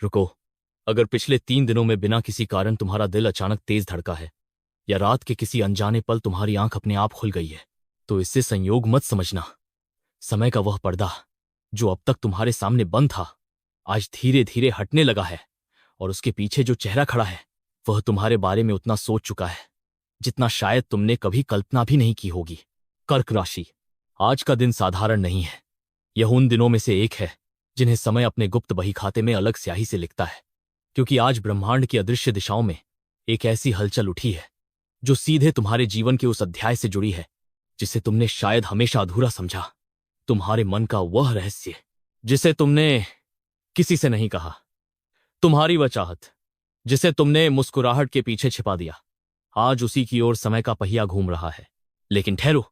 रुको, अगर पिछले 3 दिनों में बिना किसी कारण तुम्हारा दिल अचानक तेज धड़का है, या रात के किसी अनजाने पल तुम्हारी आंख अपने आप खुल गई है, तो इससे संयोग मत समझना। समय का वह पर्दा जो अब तक तुम्हारे सामने बंद था, आज धीरे धीरे हटने लगा है, और उसके पीछे जो चेहरा खड़ा है वह तुम्हारे बारे में उतना सोच चुका है जितना शायद तुमने कभी कल्पना भी नहीं की होगी। कर्क राशि, आज का दिन साधारण नहीं है। यह उन दिनों में से एक है जिन्हें समय अपने गुप्त बही खाते में अलग स्याही से लिखता है, क्योंकि आज ब्रह्मांड की अदृश्य दिशाओं में एक ऐसी हलचल उठी है जो सीधे तुम्हारे जीवन के उस अध्याय से जुड़ी है जिसे तुमने शायद हमेशा अधूरा समझा। तुम्हारे मन का वह रहस्य जिसे तुमने किसी से नहीं कहा, तुम्हारी वह चाहत जिसे तुमने मुस्कुराहट के पीछे छिपा दिया, आज उसी की ओर समय का पहिया घूम रहा है। लेकिन ठहरो,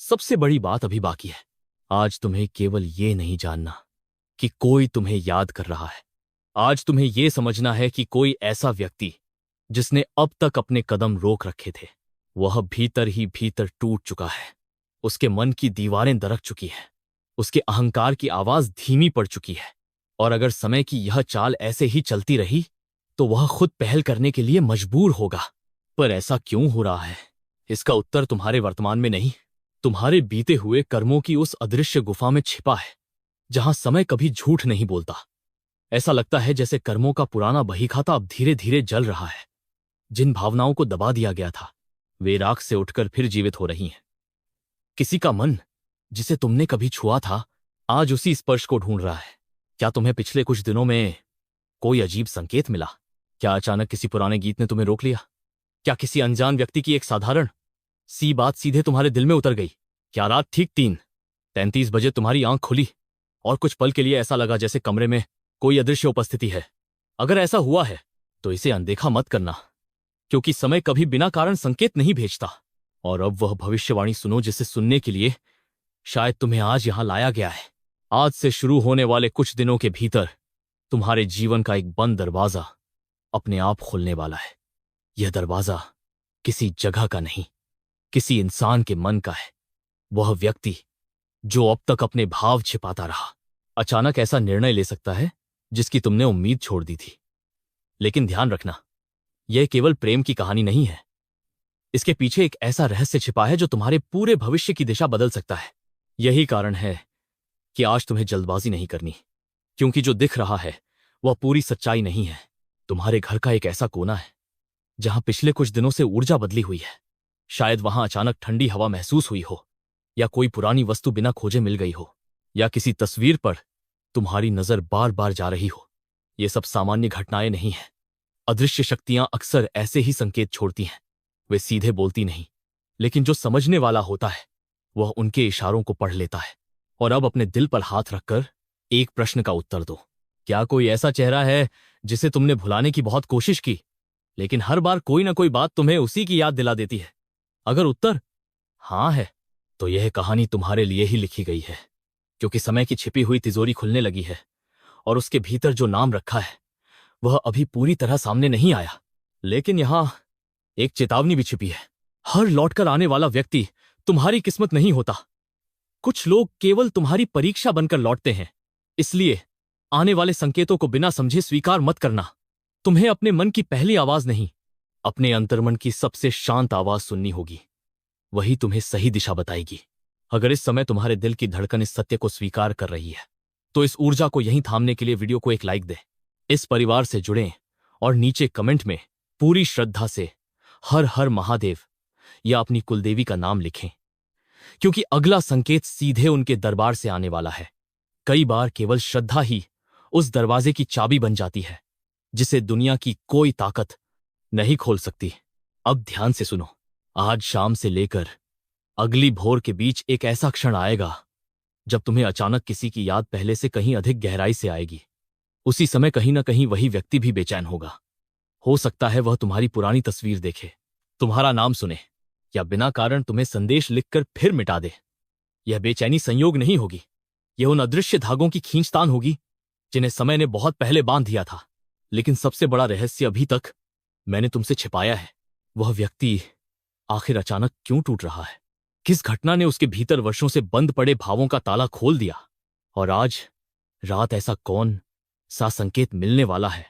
सबसे बड़ी बात अभी बाकी है। आज तुम्हें केवल ये नहीं जानना कि कोई तुम्हें याद कर रहा है, आज तुम्हें यह समझना है कि कोई ऐसा व्यक्ति जिसने अब तक अपने कदम रोक रखे थे, वह भीतर ही भीतर टूट चुका है। उसके मन की दीवारें दरक चुकी हैं, उसके अहंकार की आवाज धीमी पड़ चुकी है, और अगर समय की यह चाल ऐसे ही चलती रही तो वह खुद पहल करने के लिए मजबूर होगा। पर ऐसा क्यों हो रहा है, इसका उत्तर तुम्हारे वर्तमान में नहीं, तुम्हारे बीते हुए कर्मों की उस अदृश्य गुफा में छिपा है, जहां समय कभी झूठ नहीं बोलता। ऐसा लगता है जैसे कर्मों का पुराना बहीखाता अब धीरे धीरे जल रहा है। जिन भावनाओं को दबा दिया गया था वे राख से उठकर फिर जीवित हो रही हैं। किसी का मन जिसे तुमने कभी छुआ था आज उसी स्पर्श को ढूंढ रहा है। क्या तुम्हें पिछले कुछ दिनों में कोई अजीब संकेत मिला? क्या अचानक किसी पुराने गीत ने तुम्हें रोक लिया? क्या किसी अनजान व्यक्ति की एक साधारण सी बात सीधे तुम्हारे दिल में उतर गई? क्या रात ठीक 3:33 बजे तुम्हारी आंख खुली और कुछ पल के लिए ऐसा लगा जैसे कमरे में कोई अदृश्य उपस्थिति है? अगर ऐसा हुआ है तो इसे अनदेखा मत करना, क्योंकि समय कभी बिना कारण संकेत नहीं भेजता। और अब वह भविष्यवाणी सुनो जिसे सुनने के लिए शायद तुम्हें आज यहां लाया गया है। आज से शुरू होने वाले कुछ दिनों के भीतर तुम्हारे जीवन का एक बंद दरवाजा अपने आप खुलने वाला है। यह दरवाजा किसी जगह का नहीं, किसी इंसान के मन का है। वह व्यक्ति जो अब तक अपने भाव छिपाता रहा, अचानक ऐसा निर्णय ले सकता है जिसकी तुमने उम्मीद छोड़ दी थी। लेकिन ध्यान रखना, यह केवल प्रेम की कहानी नहीं है। इसके पीछे एक ऐसा रहस्य छिपा है जो तुम्हारे पूरे भविष्य की दिशा बदल सकता है। यही कारण है कि आज तुम्हें जल्दबाजी नहीं करनी, क्योंकि जो दिख रहा है वह पूरी सच्चाई नहीं है। तुम्हारे घर का एक ऐसा कोना है जहां पिछले कुछ दिनों से ऊर्जा बदली हुई है। शायद वहां अचानक ठंडी हवा महसूस हुई हो, या कोई पुरानी वस्तु बिना खोजे मिल गई हो, या किसी तस्वीर पर तुम्हारी नजर बार बार जा रही हो। ये सब सामान्य घटनाएं नहीं हैं। अदृश्य शक्तियां अक्सर ऐसे ही संकेत छोड़ती हैं। वे सीधे बोलती नहीं, लेकिन जो समझने वाला होता है वह उनके इशारों को पढ़ लेता है। और अब अपने दिल पर हाथ रखकर एक प्रश्न का उत्तर दो। क्या कोई ऐसा चेहरा है जिसे तुमने भुलाने की बहुत कोशिश की, लेकिन हर बार कोई ना कोई बात तुम्हें उसी की याद दिला देती है? अगर उत्तर हां है तो यह कहानी तुम्हारे लिए ही लिखी गई है, क्योंकि समय की छिपी हुई तिजोरी खुलने लगी है, और उसके भीतर जो नाम रखा है वह अभी पूरी तरह सामने नहीं आया। लेकिन यहां एक चेतावनी भी छिपी है। हर लौटकर आने वाला व्यक्ति तुम्हारी किस्मत नहीं होता। कुछ लोग केवल तुम्हारी परीक्षा बनकर लौटते हैं, इसलिए आने वाले संकेतों को बिना समझे स्वीकार मत करना। तुम्हें अपने मन की पहली आवाज नहीं, अपने अंतर्मन की सबसे शांत आवाज सुननी होगी। वही तुम्हें सही दिशा बताएगी। अगर इस समय तुम्हारे दिल की धड़कन इस सत्य को स्वीकार कर रही है तो इस ऊर्जा को यहीं थामने के लिए वीडियो को एक लाइक दें, इस परिवार से जुड़ें और नीचे कमेंट में पूरी श्रद्धा से हर हर महादेव या अपनी कुलदेवी का नाम लिखें, क्योंकि अगला संकेत सीधे उनके दरबार से आने वाला है। कई बार केवल श्रद्धा ही उस दरवाजे की चाबी बन जाती है जिसे दुनिया की कोई ताकत नहीं खोल सकती। अब ध्यान से सुनो, आज शाम से लेकर अगली भोर के बीच एक ऐसा क्षण आएगा जब तुम्हें अचानक किसी की याद पहले से कहीं अधिक गहराई से आएगी। उसी समय कहीं ना कहीं वही व्यक्ति भी बेचैन होगा। हो सकता है वह तुम्हारी पुरानी तस्वीर देखे, तुम्हारा नाम सुने, या बिना कारण तुम्हें संदेश लिखकर फिर मिटा दे। यह बेचैनी संयोग नहीं होगी, यह उन अदृश्य धागों की खींचतान होगी जिन्हें समय ने बहुत पहले बांध दिया था। लेकिन सबसे बड़ा रहस्य अभी तक मैंने तुमसे छिपाया है। वह व्यक्ति आखिर अचानक क्यों टूट रहा है? किस घटना ने उसके भीतर वर्षों से बंद पड़े भावों का ताला खोल दिया? और आज रात ऐसा कौन सा संकेत मिलने वाला है,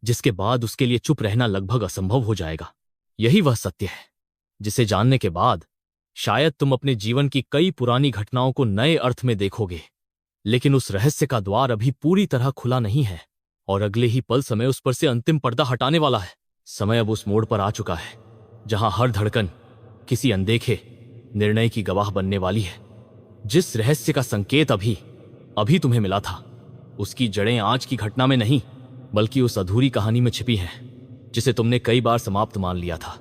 जिसके बाद उसके लिए चुप रहना लगभग असंभव हो जाएगा। यही वह सत्य है जिसे जानने के बाद शायद तुम अपने जीवन की कई पुरानी घटनाओं को नए अर्थ में देखोगे। लेकिन उस रहस्य का द्वार अभी पूरी तरह खुला नहीं है और अगले ही पल समय उस पर से अंतिम पर्दा हटाने वाला है। समय अब उस मोड़ पर आ चुका है जहां हर धड़कन किसी अनदेखे निर्णय की गवाह बनने वाली है। जिस रहस्य का संकेत अभी तुम्हें मिला था, उसकी जड़ें आज की घटना में नहीं बल्कि उस अधूरी कहानी में छिपी हैं जिसे तुमने कई बार समाप्त मान लिया था।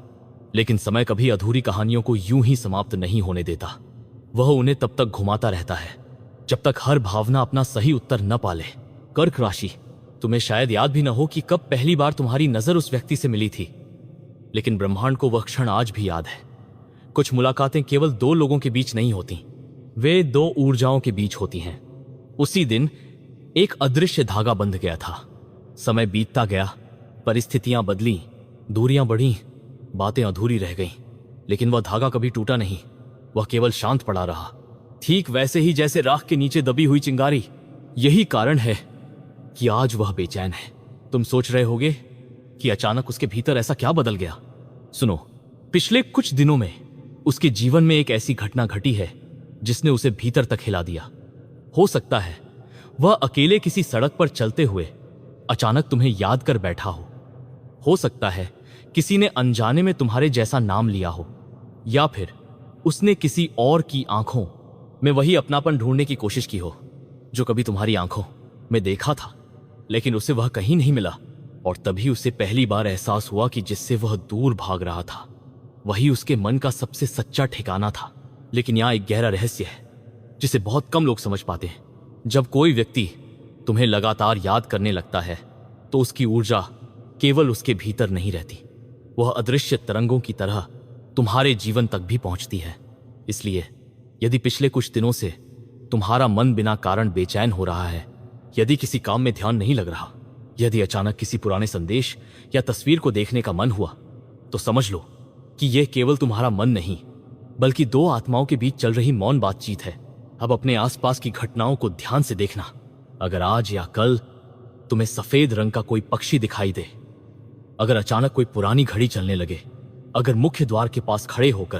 लेकिन समय कभी अधूरी कहानियों को यूं ही समाप्त नहीं होने देता। वह उन्हें तब तक घुमाता रहता है जब तक हर भावना अपना सही उत्तर न पाले। कर्क राशि, तुम्हें शायद याद भी न हो कि कब पहली बार तुम्हारी नजर उस व्यक्ति से मिली थी, लेकिन ब्रह्मांड को वह क्षण आज भी याद है। कुछ मुलाकातें केवल दो लोगों के बीच नहीं होती, वे दो ऊर्जाओं के बीच होती हैं। उसी दिन एक अदृश्य धागा बंध गया था। समय बीतता गया, परिस्थितियां बदली, दूरियां बढ़ी, बातें अधूरी रह गईं, लेकिन वह धागा कभी टूटा नहीं। वह केवल शांत पड़ा रहा, ठीक वैसे ही जैसे राख के नीचे दबी हुई चिंगारी। यही कारण है कि आज वह बेचैन है। तुम सोच रहे होगे कि अचानक उसके भीतर ऐसा क्या बदल गया। सुनो, पिछले कुछ दिनों में उसके जीवन में एक ऐसी घटना घटी है जिसने उसे भीतर तक हिला दिया। हो सकता है वह अकेले किसी सड़क पर चलते हुए अचानक तुम्हें याद कर बैठा हो सकता है किसी ने अनजाने में तुम्हारे जैसा नाम लिया हो, या फिर उसने किसी और की आंखों में वही अपनापन ढूंढने की कोशिश की हो जो कभी तुम्हारी आंखों में देखा था, लेकिन उसे वह कहीं नहीं मिला। और तभी उसे पहली बार एहसास हुआ कि जिससे वह दूर भाग रहा था वही उसके मन का सबसे सच्चा ठिकाना था। लेकिन यहां एक गहरा रहस्य है जिसे बहुत कम लोग समझ पाते हैं। जब कोई व्यक्ति तुम्हें लगातार याद करने लगता है तो उसकी ऊर्जा केवल उसके भीतर नहीं रहती, वह अदृश्य तरंगों की तरह तुम्हारे जीवन तक भी पहुंचती है। इसलिए यदि पिछले कुछ दिनों से तुम्हारा मन बिना कारण बेचैन हो रहा है, यदि किसी काम में ध्यान नहीं लग रहा, यदि अचानक किसी पुराने संदेश या तस्वीर को देखने का मन हुआ, तो समझ लो कि यह केवल तुम्हारा मन नहीं बल्कि दो आत्माओं के बीच चल रही मौन बातचीत है। अब अपने आसपास की घटनाओं को ध्यान से देखना। अगर आज या कल तुम्हें सफेद रंग का कोई पक्षी दिखाई दे, अगर अचानक कोई पुरानी घड़ी चलने लगे, अगर मुख्य द्वार के पास खड़े होकर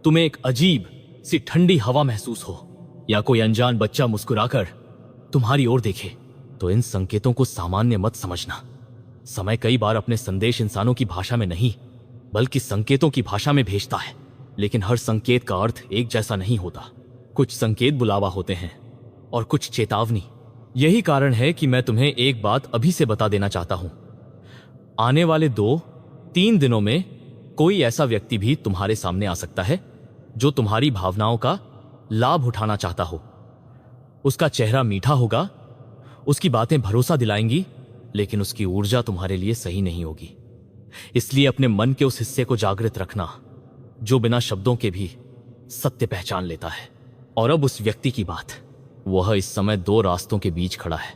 तुम्हें एक अजीब सी ठंडी हवा महसूस हो, या कोई अनजान बच्चा मुस्कुराकर तुम्हारी ओर देखे, तो इन संकेतों को सामान्य मत समझना। समय कई बार अपने संदेश इंसानों की भाषा में नहीं बल्कि संकेतों की भाषा में भेजता है, लेकिन हर संकेत का अर्थ एक जैसा नहीं होता। कुछ संकेत बुलावा होते हैं और कुछ चेतावनी। यही कारण है कि मैं तुम्हें एक बात अभी से बता देना चाहता हूं। आने वाले 2-3 दिनों में कोई ऐसा व्यक्ति भी तुम्हारे सामने आ सकता है जो तुम्हारी भावनाओं का लाभ उठाना चाहता हो। उसका चेहरा मीठा होगा, उसकी बातें भरोसा दिलाएंगी, लेकिन उसकी ऊर्जा तुम्हारे लिए सही नहीं होगी। इसलिए अपने मन के उस हिस्से को जागृत रखना जो बिना शब्दों के भी सत्य पहचान लेता है। और अब उस व्यक्ति की बात। वह इस समय 2 रास्तों के बीच खड़ा है।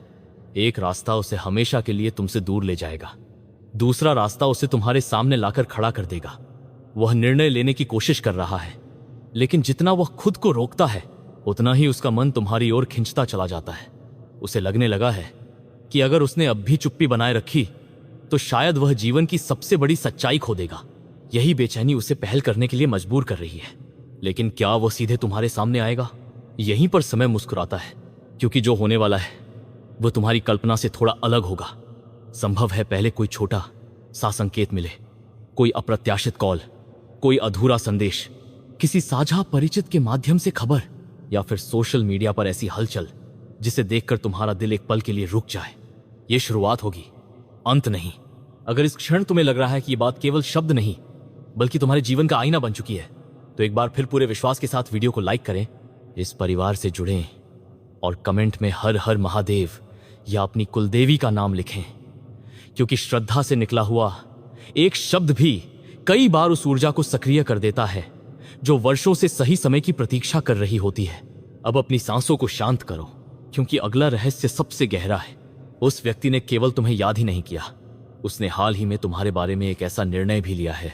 एक रास्ता उसे हमेशा के लिए तुमसे दूर ले जाएगा, दूसरा रास्ता उसे तुम्हारे सामने लाकर खड़ा कर देगा। वह निर्णय लेने की कोशिश कर रहा है, लेकिन जितना वह खुद को रोकता है उतना ही उसका मन तुम्हारी ओर खिंचता चला जाता है। उसे लगने लगा है कि अगर उसने अब भी चुप्पी बनाए रखी तो शायद वह जीवन की सबसे बड़ी सच्चाई खो देगा। यही बेचैनी उसे पहल करने के लिए मजबूर कर रही है। लेकिन क्या वह सीधे तुम्हारे सामने आएगा? यहीं पर समय मुस्कुराता है, क्योंकि जो होने वाला है वह तुम्हारी कल्पना से थोड़ा अलग होगा। संभव है पहले कोई छोटा सा संकेत मिले, कोई अप्रत्याशित कॉल, कोई अधूरा संदेश, किसी साझा परिचित के माध्यम से खबर, या फिर सोशल मीडिया पर ऐसी हलचल जिसे देखकर तुम्हारा दिल एक पल के लिए रुक जाए। यह शुरुआत होगी, अंत नहीं। अगर इस क्षण तुम्हें लग रहा है कि यह बात केवल शब्द नहीं बल्कि तुम्हारे जीवन का आईना बन चुकी है, तो एक बार फिर पूरे विश्वास के साथ वीडियो को लाइक करें, इस परिवार से जुड़ें और कमेंट में हर हर महादेव या अपनी कुलदेवी का नाम लिखें, क्योंकि श्रद्धा से निकला हुआ एक शब्द भी कई बार उस ऊर्जा को सक्रिय कर देता है जो वर्षों से सही समय की प्रतीक्षा कर रही होती है। अब अपनी सांसों को शांत करो, क्योंकि अगला रहस्य सबसे गहरा है। उस व्यक्ति ने केवल तुम्हें याद ही नहीं किया, उसने हाल ही में तुम्हारे बारे में एक ऐसा निर्णय भी लिया है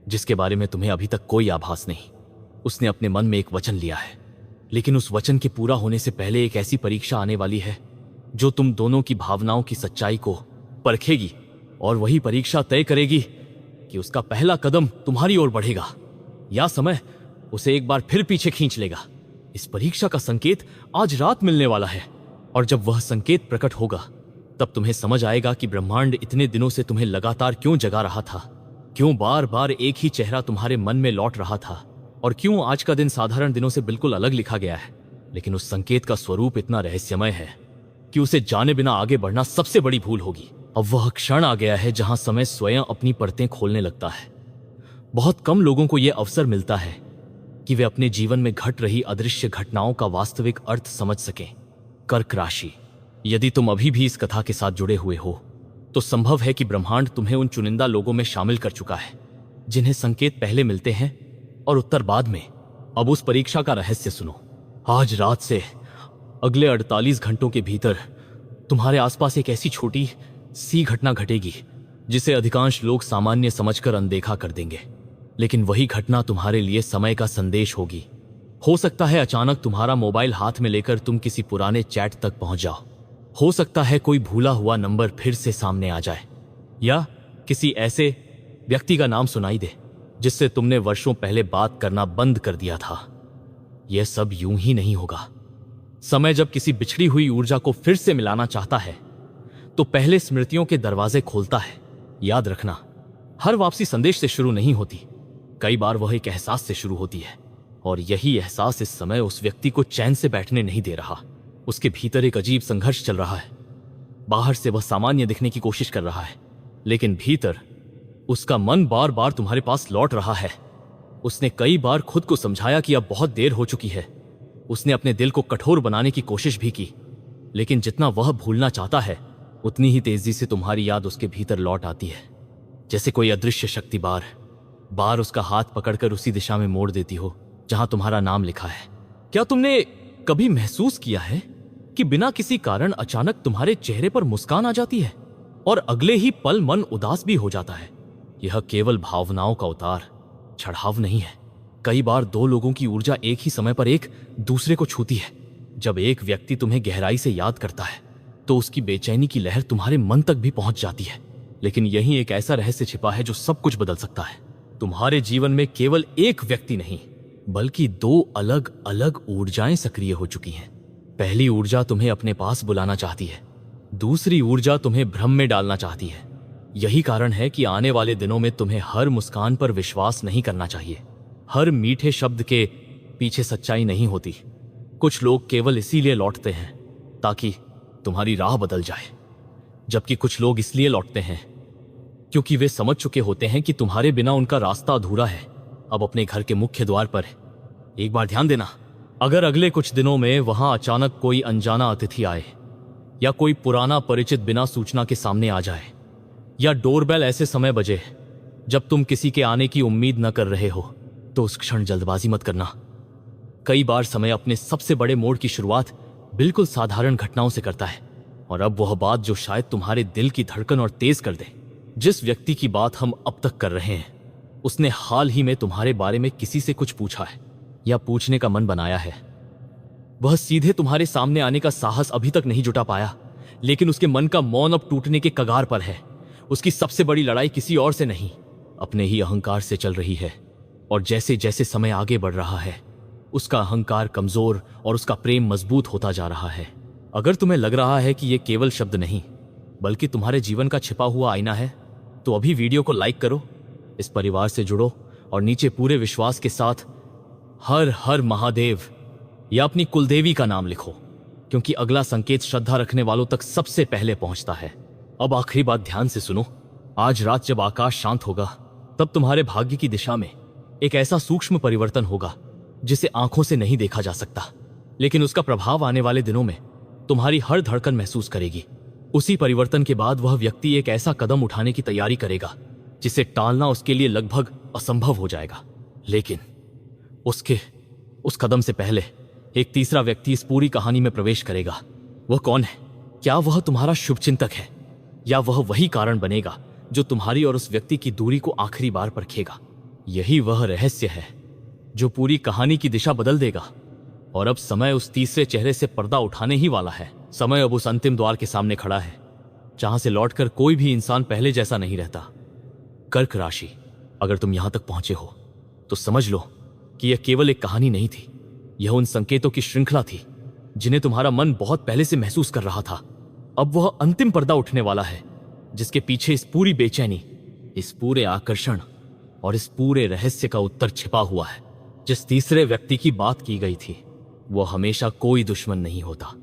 जिसके बारे में तुम्हें अभी तक कोई आभास नहीं। उसने अपने मन में एक वचन लिया है, लेकिन उस वचन के पूरा होने से पहले एक ऐसी परीक्षा आने वाली है जो तुम दोनों की भावनाओं की सच्चाई को परखेगी और वही परीक्षा तय करेगी कि उसका पहला कदम तुम्हारी ओर बढ़ेगा या समय उसे एक बार फिर पीछे खींच लेगा। इस परीक्षा का संकेत आज रात मिलने वाला है, और जब वह संकेत प्रकट होगा तब तुम्हें समझ आएगा कि ब्रह्मांड इतने दिनों से तुम्हें लगातार क्यों जगा रहा था, क्यों बार बार एक ही चेहरा तुम्हारे मन में लौट रहा था, और क्यों आज का दिन साधारण दिनों से बिल्कुल अलग लिखा गया है। लेकिन उस संकेत का स्वरूप इतना रहस्यमय है कि उसे जाने बिना आगे बढ़ना सबसे बड़ी भूल होगी। अब वह क्षण आ गया है जहां समय स्वयं अपनी परतें खोलने लगता है। बहुत कम लोगों को यह अवसर मिलता है कि वे अपने जीवन में घट रही अदृश्य घटनाओं का वास्तविक अर्थ समझ सकें। कर्क राशि, यदि तुम अभी भी इस कथा के साथ जुड़े हुए हो तो संभव है कि ब्रह्मांड तुम्हें उन चुनिंदा लोगों में शामिल कर चुका है जिन्हें संकेत पहले मिलते हैं और उत्तर बाद में। अब उस परीक्षा का रहस्य सुनो। आज रात से अगले 48 घंटों के भीतर तुम्हारे आसपास एक ऐसी छोटी सी घटना घटेगी जिसे अधिकांश लोग सामान्य समझकर अनदेखा कर देंगे, लेकिन वही घटना तुम्हारे लिए समय का संदेश होगी। हो सकता है अचानक तुम्हारा मोबाइल हाथ में लेकर तुम किसी पुराने चैट तक पहुंच जाओ। हो सकता है कोई भूला हुआ नंबर फिर से सामने आ जाए, या किसी ऐसे व्यक्ति का नाम सुनाई दे जिससे तुमने वर्षों पहले बात करना बंद कर दिया था। यह सब यूं ही नहीं होगा। समय जब किसी बिछड़ी हुई ऊर्जा को फिर से मिलाना चाहता है तो पहले स्मृतियों के दरवाजे खोलता है। याद रखना, हर वापसी संदेश से शुरू नहीं होती, कई बार वह एक एहसास से शुरू होती है, और यही एहसास इस समय उस व्यक्ति को चैन से बैठने नहीं दे रहा। उसके भीतर एक अजीब संघर्ष चल रहा है। बाहर से वह सामान्य दिखने की कोशिश कर रहा है, लेकिन भीतर उसका मन बार बार तुम्हारे पास लौट रहा है। उसने कई बार खुद को समझाया कि अब बहुत देर हो चुकी है। उसने अपने दिल को कठोर बनाने की कोशिश भी की, लेकिन जितना वह भूलना चाहता है उतनी ही तेजी से तुम्हारी याद उसके भीतर लौट आती है, जैसे कोई अदृश्य शक्ति बार बार उसका हाथ पकड़कर उसी दिशा में मोड़ देती हो जहां तुम्हारा नाम लिखा है। क्या तुमने कभी महसूस किया है कि बिना किसी कारण अचानक तुम्हारे चेहरे पर मुस्कान आ जाती है और अगले ही पल मन उदास भी हो जाता है? यह केवल भावनाओं का उतार चढ़ाव नहीं है। कई बार दो लोगों की ऊर्जा एक ही समय पर एक दूसरे को छूती है। जब एक व्यक्ति तुम्हें गहराई से याद करता है तो उसकी बेचैनी की लहर तुम्हारे मन तक भी पहुंच जाती है। लेकिन यही एक ऐसा रहस्य छिपा है जो सब कुछ बदल सकता है। तुम्हारे जीवन में केवल एक व्यक्ति नहीं, बल्कि दो अलग अलग ऊर्जाएं सक्रिय हो चुकी हैं। पहली ऊर्जा तुम्हें अपने पास बुलाना चाहती है, दूसरी ऊर्जा तुम्हें भ्रम में डालना चाहती है। यही कारण है कि आने वाले दिनों में तुम्हें हर मुस्कान पर विश्वास नहीं करना चाहिए। हर मीठे शब्द के पीछे सच्चाई नहीं होती। कुछ लोग केवल इसीलिए लौटते हैं ताकि तुम्हारी राह बदल जाए, जबकि कुछ लोग इसलिए लौटते हैं क्योंकि वे समझ चुके होते हैं कि तुम्हारे बिना उनका रास्ता अधूरा है। अब अपने घर के मुख्य द्वार पर एक बार ध्यान देना। अगर अगले कुछ दिनों में वहां अचानक कोई अनजाना अतिथि आए, या कोई पुराना परिचित बिना सूचना के सामने आ जाए, या डोरबेल ऐसे समय बजे जब तुम किसी के आने की उम्मीद न कर रहे हो, तो उस क्षण जल्दबाजी मत करना। कई बार समय अपने सबसे बड़े मोड़ की शुरुआत बिल्कुल साधारण घटनाओं से करता है। और अब वह बात जो शायद तुम्हारे दिल की धड़कन और तेज कर दे। जिस व्यक्ति की बात हम अब तक कर रहे हैं, उसने हाल ही में तुम्हारे बारे में किसी से कुछ पूछा है या पूछने का मन बनाया है। वह सीधे तुम्हारे सामने आने का साहस अभी तक नहीं जुटा पाया, लेकिन उसके मन का मौन अब टूटने के कगार पर है। उसकी सबसे बड़ी लड़ाई किसी और से नहीं, अपने ही अहंकार से चल रही है। और जैसे जैसे समय आगे बढ़ रहा है, उसका अहंकार कमजोर और उसका प्रेम मजबूत होता जा रहा है। अगर तुम्हें लग रहा है कि यह केवल शब्द नहीं, बल्कि तुम्हारे जीवन का छिपा हुआ आईना है, तो अभी वीडियो को लाइक करो, इस परिवार से जुड़ो और नीचे पूरे विश्वास के साथ हर हर महादेव या अपनी कुलदेवी का नाम लिखो, क्योंकि अगला संकेत श्रद्धा रखने वालों तक सबसे पहले पहुंचता है। अब आखिरी बात ध्यान से सुनो। आज रात जब आकाश शांत होगा, तब तुम्हारे भाग्य की दिशा में एक ऐसा सूक्ष्म परिवर्तन होगा जिसे आंखों से नहीं देखा जा सकता, लेकिन उसका प्रभाव आने वाले दिनों में तुम्हारी हर धड़कन महसूस करेगी। उसी परिवर्तन के बाद वह व्यक्ति एक ऐसा कदम उठाने की तैयारी करेगा जिसे टालना उसके लिए लगभग असंभव हो जाएगा। लेकिन उस कदम से पहले एक तीसरा व्यक्ति इस पूरी कहानी में प्रवेश करेगा। वह कौन है? क्या वह तुम्हारा शुभचिंतक है, या वह वही कारण बनेगा जो तुम्हारी और उस व्यक्ति की दूरी को आखिरी बार परखेगा? यही वह रहस्य है जो पूरी कहानी की दिशा बदल देगा। और अब समय उस तीसरे चेहरे से पर्दा उठाने ही वाला है। समय अब उस अंतिम द्वार के सामने खड़ा है जहां से लौटकर कोई भी इंसान पहले जैसा नहीं रहता। कर्क राशि, अगर तुम यहां तक पहुंचे हो तो समझ लो कि यह केवल एक कहानी नहीं थी। यह उन संकेतों की श्रृंखला थी जिन्हें तुम्हारा मन बहुत पहले से महसूस कर रहा था। अब वह अंतिम पर्दा उठने वाला है जिसके पीछे इस पूरी बेचैनी, इस पूरे आकर्षण और इस पूरे रहस्य का उत्तर छिपा हुआ है। जिस तीसरे व्यक्ति की बात की गई थी वह हमेशा कोई दुश्मन नहीं होता।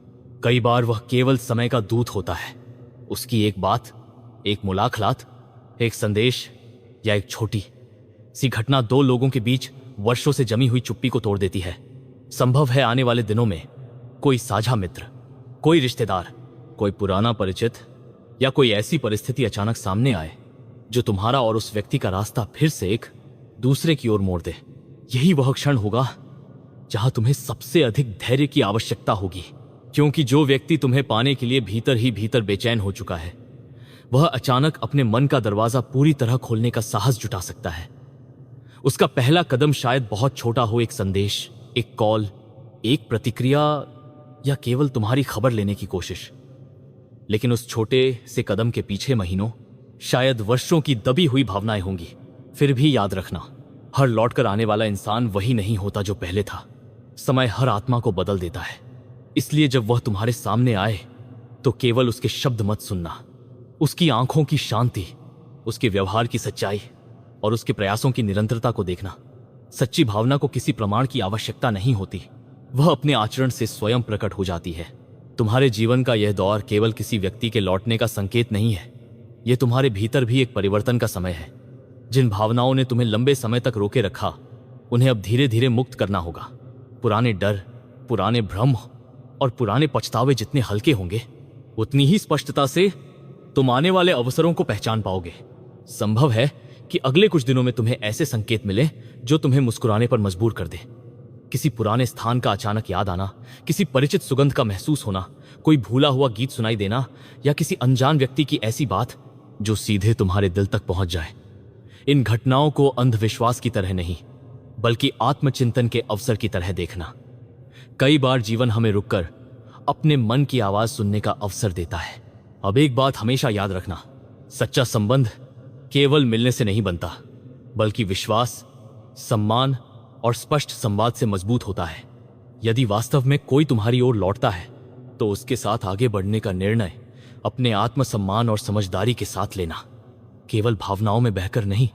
कई बार वह केवल समय का दूत होता है। उसकी एक बात, एक मुलाकात, एक संदेश या एक छोटी सी घटना दो लोगों के बीच वर्षों से जमी हुई चुप्पी को तोड़ देती है। संभव है आने वाले दिनों में कोई साझा मित्र, कोई रिश्तेदार, कोई पुराना परिचित या कोई ऐसी परिस्थिति अचानक सामने आए जो तुम्हारा और उस व्यक्ति का रास्ता फिर से एक दूसरे की ओर मोड़ दे। यही वह क्षण होगा जहां तुम्हें सबसे अधिक धैर्य की आवश्यकता होगी, क्योंकि जो व्यक्ति तुम्हें पाने के लिए भीतर ही भीतर बेचैन हो चुका है वह अचानक अपने मन का दरवाजा पूरी तरह खोलने का साहस जुटा सकता है। उसका पहला कदम शायद बहुत छोटा हो, एक संदेश, एक कॉल, एक प्रतिक्रिया या केवल तुम्हारी खबर लेने की कोशिश। लेकिन उस छोटे से कदम के पीछे महीनों, शायद वर्षों की दबी हुई भावनाएं होंगी। फिर भी याद रखना, हर लौटकर आने वाला इंसान वही नहीं होता जो पहले था। समय हर आत्मा को बदल देता है। इसलिए जब वह तुम्हारे सामने आए तो केवल उसके शब्द मत सुनना, उसकी आंखों की शांति, उसके व्यवहार की सच्चाई और उसके प्रयासों की निरंतरता को देखना। सच्ची भावना को किसी प्रमाण की आवश्यकता नहीं होती, वह अपने आचरण से स्वयं प्रकट हो जाती है। तुम्हारे जीवन का यह दौर केवल किसी व्यक्ति के लौटने का संकेत नहीं है, यह तुम्हारे भीतर भी एक परिवर्तन का समय है। जिन भावनाओं ने तुम्हें लंबे समय तक रोके रखा उन्हें अब धीरे धीरे मुक्त करना होगा। पुराने डर, पुराने भ्रम और पुराने पछतावे जितने हल्के होंगे उतनी ही स्पष्टता से तुम आने वाले अवसरों को पहचान पाओगे। संभव है कि अगले कुछ दिनों में तुम्हें ऐसे संकेत मिले जो तुम्हें मुस्कुराने पर मजबूर कर दे। किसी पुराने स्थान का अचानक याद आना, किसी परिचित सुगंध का महसूस होना, कोई भूला हुआ गीत सुनाई देना या किसी अनजान व्यक्ति की ऐसी बात जो सीधे तुम्हारे दिल तक पहुंच जाए। इन घटनाओं को अंधविश्वास की तरह नहीं बल्कि आत्मचिंतन के अवसर की तरह देखना। कई बार जीवन हमें रुककर अपने मन की आवाज सुनने का अवसर देता है। अब एक बात हमेशा याद रखना, सच्चा संबंध केवल मिलने से नहीं बनता बल्कि विश्वास, सम्मान और स्पष्ट संवाद से मजबूत होता है। यदि वास्तव में कोई तुम्हारी ओर लौटता है तो उसके साथ आगे बढ़ने का निर्णय अपने आत्मसम्मान और समझदारी के साथ लेना। केवल भावनाओं में बहकर नहीं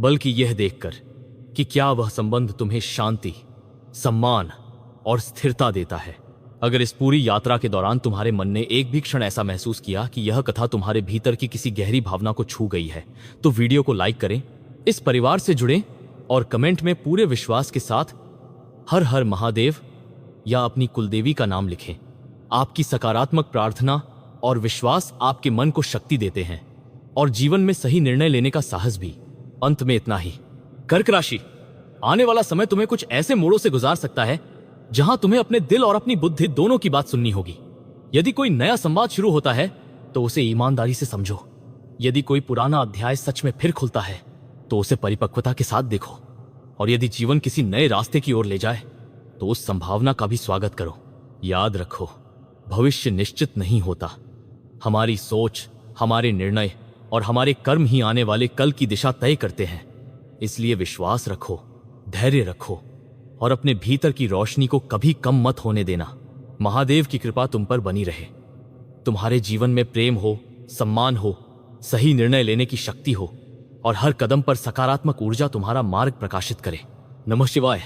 बल्कि यह देखकर कि क्या वह संबंध तुम्हें शांति, सम्मान और स्थिरता देता है। अगर इस पूरी यात्रा के दौरान तुम्हारे मन ने एक भी क्षण ऐसा महसूस किया कि यह कथा तुम्हारे भीतर की किसी गहरी भावना को छू गई है तो वीडियो को लाइक करें, इस परिवार से जुड़ें और कमेंट में पूरे विश्वास के साथ हर हर महादेव या अपनी कुलदेवी का नाम लिखें। आपकी सकारात्मक प्रार्थना और विश्वास आपके मन को शक्ति देते हैं और जीवन में सही निर्णय लेने का साहस भी। अंत में इतना ही, कर्क राशि, आने वाला समय तुम्हें कुछ ऐसे मोड़ों से गुजार सकता है जहां तुम्हें अपने दिल और अपनी बुद्धि दोनों की बात सुननी होगी। यदि कोई नया संवाद शुरू होता है तो उसे ईमानदारी से समझो। यदि कोई पुराना अध्याय सच में फिर खुलता है तो उसे परिपक्वता के साथ देखो। और यदि जीवन किसी नए रास्ते की ओर ले जाए तो उस संभावना का भी स्वागत करो। याद रखो, भविष्य निश्चित नहीं होता। हमारी सोच, हमारे निर्णय और हमारे कर्म ही आने वाले कल की दिशा तय करते हैं। इसलिए विश्वास रखो, धैर्य रखो और अपने भीतर की रोशनी को कभी कम मत होने देना। महादेव की कृपा तुम पर बनी रहे। तुम्हारे जीवन में प्रेम हो, सम्मान हो, सही निर्णय लेने की शक्ति हो और हर कदम पर सकारात्मक ऊर्जा तुम्हारा मार्ग प्रकाशित करे। नमः शिवाय।